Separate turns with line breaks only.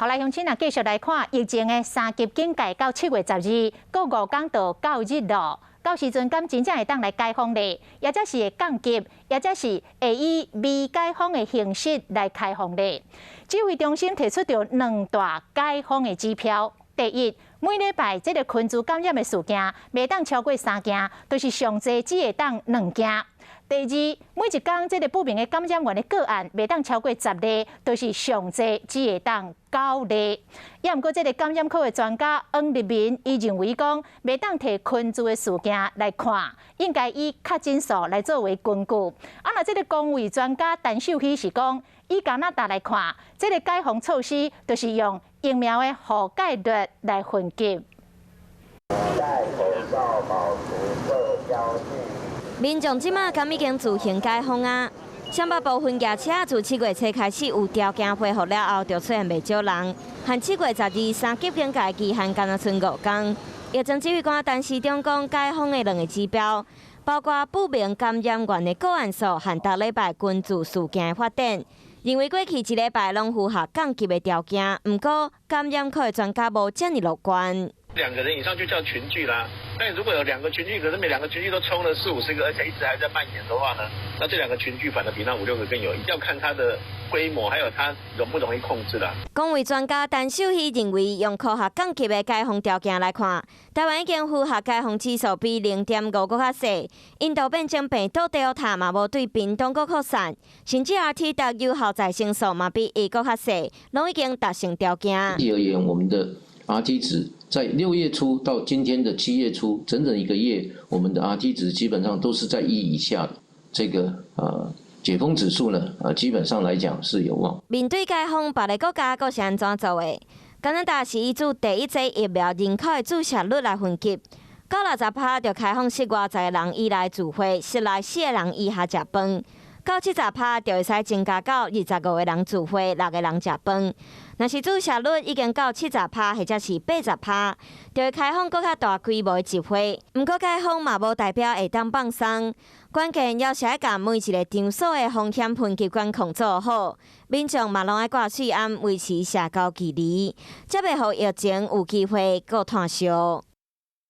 后来乡亲啊，继续来看疫情的3级警戒到7月12日，搁5天到9日咯。到时阵敢真正会当来解封咧，也则是会降级，也则是会以未解封的形式来开放咧。指挥中心提出着2大解封的指标：第一，每礼拜这个群组感染的事件袂当超过3件，就是上济只会当2件。第二，每一天这个不明的感染源的个案袂当超过10例，就是上济只会当9例。也毋过，这个感染科的专家王立民，伊认为讲，袂当摕群组的事件来看，应该以确诊数来作为根据。那这个公卫专家陈秀熙是讲，以加拿大来看，这个解封措施就是用疫苗的覆盖率来分级。
戴口罩，保持社交距离。
民众即马敢已经自行解封啊！上北部分驾车自7月初开始有条件恢复了后，就出现袂少人。和7月12日3级警戒期限敢若剩5天。疫情指挥官陈时中讲，解封的2个指标，包括不明感染源的个案数和逐礼拜群聚事件的发展。认为过去1礼拜拢符合降级的条件，不过感染科的专家无这么乐观。
2个人以上就叫群聚啦。但如果有2个群聚，可是每2个群聚都冲了40-50个，而且一直还在蔓延的话呢，那这2个群聚反而比那5-6个更有，一定要看它的规模，还有它容不容易控制啦。
公卫专家陈秀熙认为，用科学降级的解封条件来看，台湾已经符合解封指数比0.5搁较细。印度变种病毒 Delta 嘛无对屏东搁扩散，甚至 RT 有效再生数嘛比伊搁较细，拢已经达成条件。
而言，我们的 RT 值在6月初到今天的7月初，整整1个月，我们的 RT 值基本上都是在1以下的。这个解封指数呢，基本上来讲是有望。
面对解封，别个国家阁是安怎做的？加拿大是依据第一剂疫苗人口的注射率来分级，60%就开放10外10个人以内聚会，10内4个人以下食饭。到70%就会使增加到25个人聚会，6个人食饭。若是注射率已经到70%或者是80%，就会开放更较大规模的集会。不过解封嘛无代表会当放松，关键要是要甲每一个场所的风险分级管控做好，民众嘛拢爱挂水安，维持社交距离，才袂互疫情有机会搁炭烧。